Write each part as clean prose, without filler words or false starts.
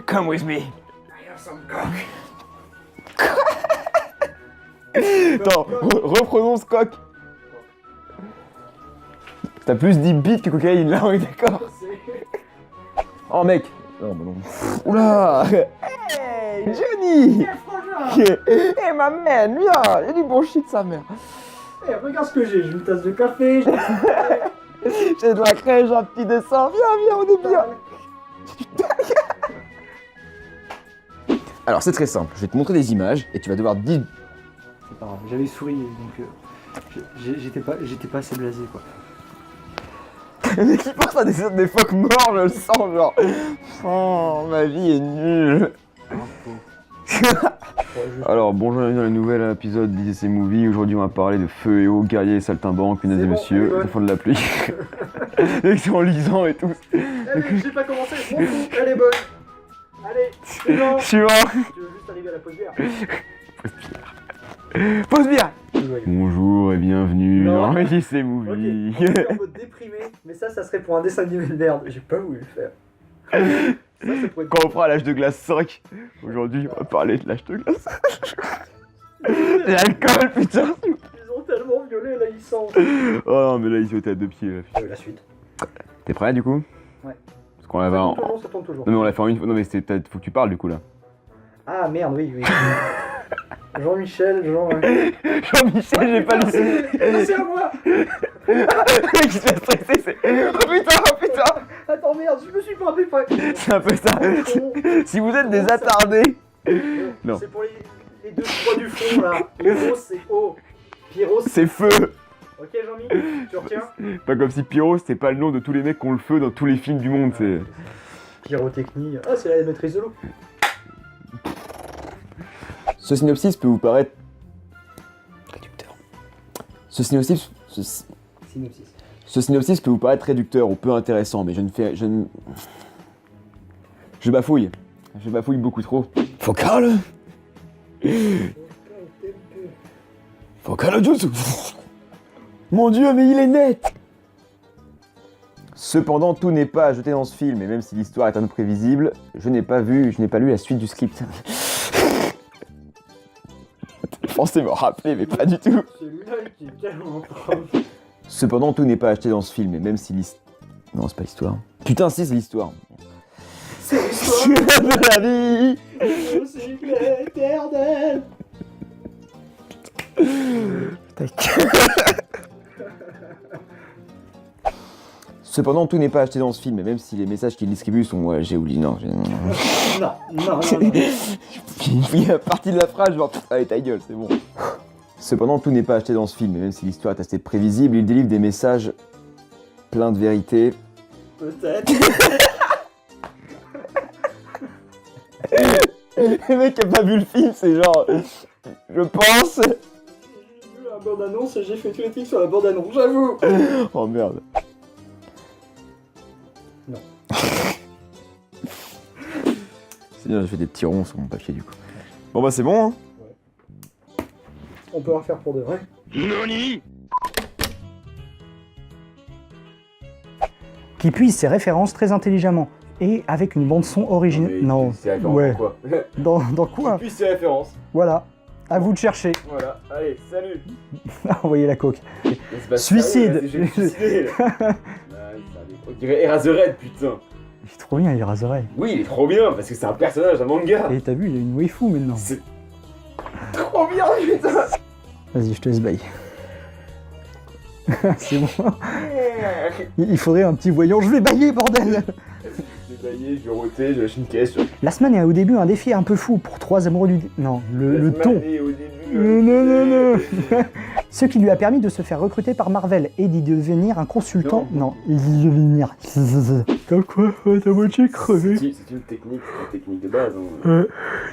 Come with me. I have some cock. Attends, reprononce coq. T'as plus dit bite que cocaïne, là, on est d'accord. Oh mec. Non, bah non. Oula. Hey, Johnny. Hey, ma man, viens. Y'a du bon shit, sa mère. Hey, regarde ce que j'ai une tasse de café. J'ai de la crème, j'ai un petit dessin. Viens, on est bien. Alors, c'est très simple. Je vais te montrer des images et tu vas devoir dire... C'est pas grave, j'avais souri, donc j'étais pas assez blasé, quoi. Le mec qui pense à des phoques morts, je le sens, genre... Oh, ma vie est nulle. Alors, bonjour, bienvenue dans le nouvel épisode d'IDC Movie. Aujourd'hui, on va parler de feu et eau, guerriers et saltimbanques, mesdames et messieurs, enfants de la pluie. Les sont lisants et tout. Allez, j'ai pas commencé, mon fou, elle est bonne. Allez, suivant. Suivant. Tu veux juste arriver à la pause bière. Pause bière. Bonjour et bienvenue Non. dans IDC Ok, Movie. on est en mode déprimé, mais ça serait pour un dessin animé de merde. J'ai pas voulu le faire. Ça pourrait être... Quand on fera l'âge de glace 5, aujourd'hui, on va parler de l'âge de glace. L'alcool, putain. Ils ont tellement violé, là, ils sentent. Oh non, mais là, ils étaient à deux pieds. Là. La suite. T'es prêt, du coup? Ouais. Parce qu'on l'avait en... Ça tourne toujours. Non, mais on l'a fait en une fois. Non, mais faut que tu parles, du coup, là. Ah, merde, oui. Jean-Michel, Jean-Michel, j'ai pas lu. C'est à moi. Qui se fait stresser, c'est... Oh putain. Attends, merde, je me suis pas préparé. C'est un peu ça. Si vous êtes des attardés... Non. C'est pour les deux trois du fond, là. Euro, c'est O. Pyro, C'est feu. Ok, Jean-Mi, tu retiens? Pas comme si Pyro, c'était pas le nom de tous les mecs qui ont le feu dans tous les films du monde, c'est... Pyrotechnie. Ah, c'est la maîtrise de l'eau. Ce synopsis peut vous paraître... réducteur. Ce synopsis peut vous paraître réducteur ou peu intéressant, mais je bafouille. Je bafouille beaucoup trop. Focal jutsu. Mon dieu, mais il est net. Cependant, tout n'est pas à jeter dans ce film, et même si l'histoire est imprévisible, je n'ai pas lu la suite du script. Je pensais me rappeler, mais pas du tout. Celui-là qui est tellement grave. Cependant, tout n'est pas acheté dans ce film, et même si l'histoire... Non, c'est pas l'histoire. Putain, si, c'est l'histoire. C'est l'histoire de la vie. de cycle éternel. Cependant, tout n'est pas acheté dans ce film, et même si les messages qu'il distribue sont... Ouais, j'ai oublié, non. Non. Il y a partie de la phrase, genre... Allez, ta gueule, c'est bon. Cependant, tout n'est pas acheté dans ce film, et même si l'histoire est assez prévisible, il délivre des messages pleins de vérité. Peut-être. Le mec qui a pas vu le film, c'est genre... Je pense... J'ai vu la bande-annonce et j'ai fait tous les trucs sur la bande-annonce, j'avoue. Oh merde. Non. C'est bien, j'ai fait des petits ronds sur mon papier du coup. Bon bah c'est bon hein. On peut en refaire pour de vrai. Nani. Qui puise ses références très intelligemment et avec une bande son originale. Non, C'est ouais. quoi. Dans quoi? Puis ses références. Voilà. À vous de chercher. Voilà, allez, salut. Envoyez la coque. Suicide. Suicide. On dirait Eraserhead, putain. Il est trop bien, il raserait. Oui, il est trop bien, parce que c'est un personnage, un manga. Et t'as vu, il y a une waifu maintenant. C'est trop bien, putain. Vas-y, je te laisse bailler. C'est bon. Il faudrait un petit voyant. Je vais bailler, bordel. Je vais bailler, je vais roter, je lâche une caisse. La semaine est au début un défi un peu fou pour trois amoureux du... Non, le ton. Non. Ce qui lui a permis de se faire recruter par Marvel et d'y devenir un consultant. Non, il d'y devenir. T'as quoi? T'as moitié crevé. C'est une technique de base. Hein.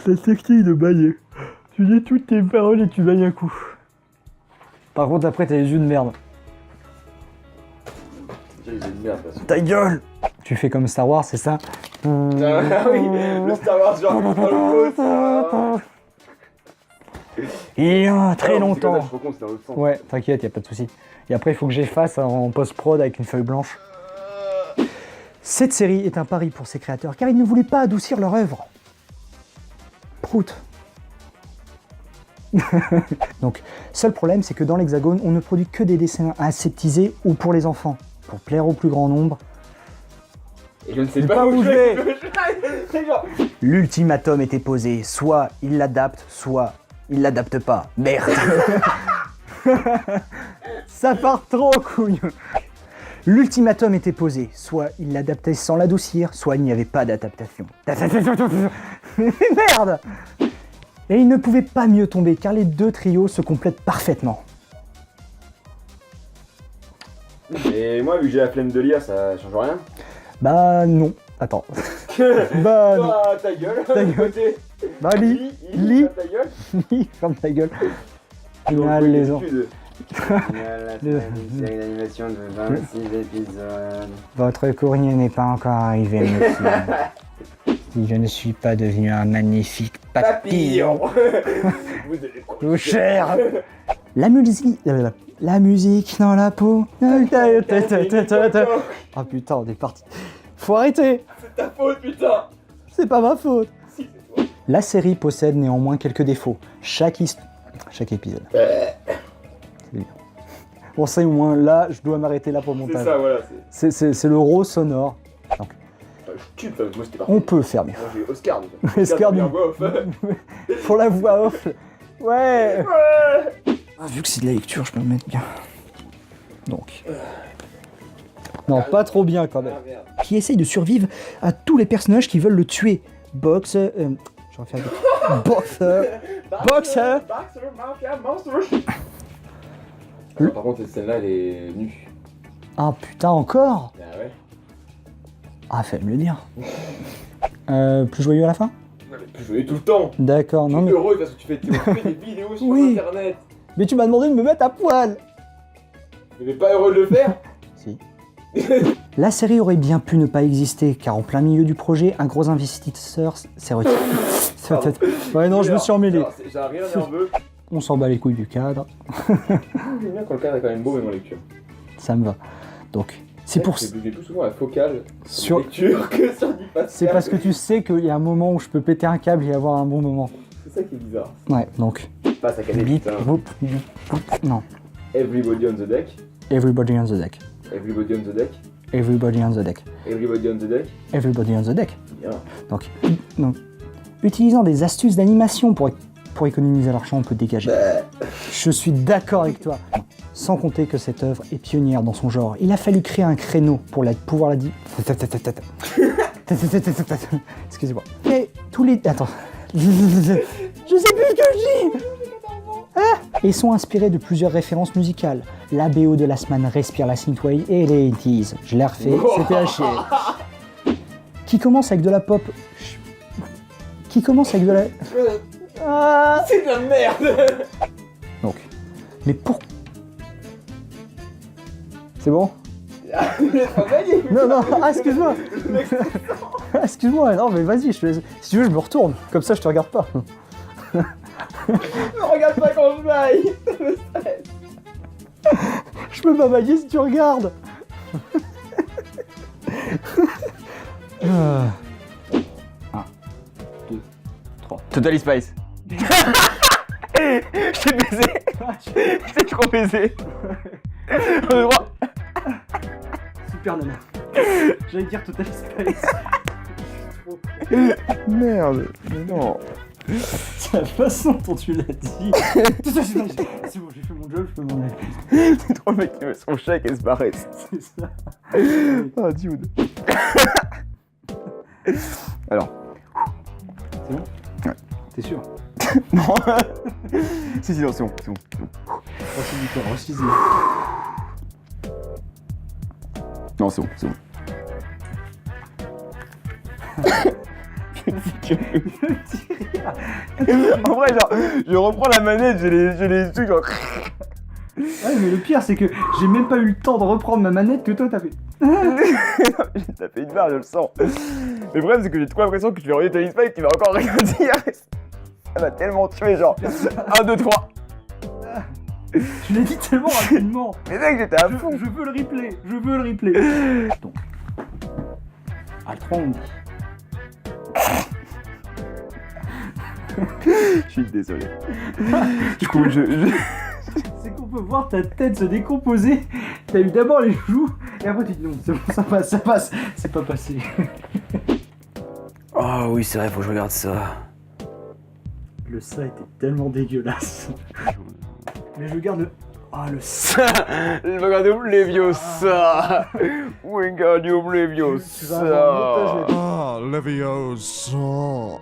La technique de bailler. Tu dis toutes tes paroles et tu bailles un coup. Par contre, après, t'as les yeux de merde. Déjà, les yeux de merde, parce que... Ta gueule! Tu fais comme Star Wars, c'est ça? Ah oui, le Star Wars, genre, dans le pot, Il y a très Ah, longtemps. Je recompte, c'est dans l'autre sens. Ouais, t'inquiète, y a pas de souci. Et après, il faut que j'efface en post-prod avec une feuille blanche. Cette série est un pari pour ses créateurs car ils ne voulaient pas adoucir leur œuvre. Prout. Donc, seul problème, c'est que dans l'Hexagone, on ne produit que des dessins aseptisés ou pour les enfants, pour plaire au plus grand nombre. Et je ne sais pas où je vais. L'ultimatum était posé, soit il l'adapte, soit il l'adapte pas. Merde. Ça part trop en couille. L'ultimatum était posé, soit il l'adaptait sans l'adoucir, soit il n'y avait pas d'adaptation. Merde. Et il ne pouvait pas mieux tomber car les deux trios se complètent parfaitement. Et moi, vu que j'ai la flemme de lire, ça change rien. Bah non. Attends. Bah non. Ah, ta gueule. Ta gueule. Bah lis. Lis. Ta gueule. Lis. Ferme ta gueule. Final, les enfants. Une série d'animation de 26 épisodes. Votre courrier n'est pas encore arrivé, monsieur. Si je ne suis pas devenu un magnifique papillon. Vous allez Trop cher. La musique dans la peau. Ah putain, on est parti. Faut arrêter. C'est ta faute, putain. C'est pas ma faute. Si, c'est toi. La série possède néanmoins quelques défauts. Chaque épisode. C'est bien. Bon, ça au moins, là, je dois m'arrêter là pour le C'est montage. ça, voilà. C'est le raw sonore. Donc, Je tue, moi c'était parfait. on peut faire mieux. Moi j'ai Oscar. Oscar bien du- voix off. Pour la voix off. Ouais. Ah, vu que c'est de la lecture, je peux me mettre bien. Donc. Non, pas trop bien quand même. Ah, merde. Qui essaye de survivre à tous les personnages qui veulent le tuer. Box. Je vais faire des... Boxer. Boxer. Boxer, mafia, monster. Alors, par contre, cette scène-là, elle est nue. Ah putain, encore. Ah ouais. Ah, fais me le dire. Plus joyeux à la fin? Non, mais plus jouer tout le temps. D'accord, Je non suis mais... heureux parce que tu fais des vidéos sur Oui. internet. Mais tu m'as demandé de me mettre à poil. Mais pas heureux de le faire. Si. La série aurait bien pu ne pas exister, car en plein milieu du projet, un gros investisseur s'est retiré. Ouais, non, je me suis emmêlé. J'ai un rire nerveux. On s'en bat les couilles du cadre, J'aime bien quand le cadre est quand même beau, même en lecture. ça me va. Donc, c'est pour... J'ai plus souvent la focale Sur- lecture que sur du Pascal. C'est parce que tu sais qu'il y a un moment où je peux péter un câble et avoir un bon moment. C'est ça qui est bizarre. Ouais, donc... Passe à canet, Bip, putain. whoop, bip, whoop. Non. Everybody on the deck. Everybody on the deck. Everybody on the deck. Everybody on the deck. Everybody on the deck. Everybody on the deck. Bien. Donc, utilisant des astuces d'animation pour économiser l'argent, on peut dégager. Je suis d'accord avec toi. Sans compter que cette œuvre est pionnière dans son genre. Il a fallu créer un créneau pour pouvoir la dire. Excusez-moi. Et tous les... Attends. Je sais plus ce que je dis. Et sont inspirés de plusieurs références musicales. La BO de Last Man respire la synthwave et les 80s. Je l'ai refait, c'était à chier. Qui commence avec de la pop... Qui commence avec de la... Ah. C'est de la merde. Donc, mais pour... C'est bon? Non, non, ah, excuse-moi. Ah, excuse-moi, non, mais vas-y, si tu veux, je me retourne. Comme ça, je te regarde pas. Ne regarde pas quand je baille. Je peux pas bailler si tu regardes. Ah. 1, 2, 3. Totally Spice. Je t'ai baisé. Je t'ai trop baisé. On est droit. Super nana. J'allais dire Total Space. Merde. Mais non. C'est la façon dont tu l'as dit. C'est bon, j'ai fait mon job, je peux m'en aller. C'est trop le mec qui met son chèque et se barre. C'est ça. Oh, dude. Alors. C'est bon? Ouais. T'es sûr? Non. Si, non, c'est bon. C'est bon. Rachis du corps, rachis. Non, c'est bon. C'est bon. En vrai, genre, je reprends la manette, j'ai les trucs genre. Ouais, mais le pire, c'est que j'ai même pas eu le temps de reprendre ma manette que toi t'as fait. J'ai tapé une barre, je le sens. Mais le problème, c'est que j'ai trop l'impression que je vais regarder Tony Spike, tu vas encore rien dire. Ça m'a tellement tué, genre. 1, 2, 3. Je l'ai dit tellement rapidement. Mais mec, j'étais à fond. Je veux le replay, je veux le replay. Donc, Ah, le 3, on dit. Je suis désolé. Du coup, C'est qu'on peut voir ta tête se décomposer. T'as eu d'abord les joues, et après tu dis non, c'est bon, ça passe. C'est pas passé. Oh oui, c'est vrai, faut que je regarde ça. Le ça était tellement dégueulasse. Mais je garde le... Ah, le ça. Wingardium Leviosa. Wingardium Tu vas avoir un montage Leviosa. là-dessus. Ah, Leviosa.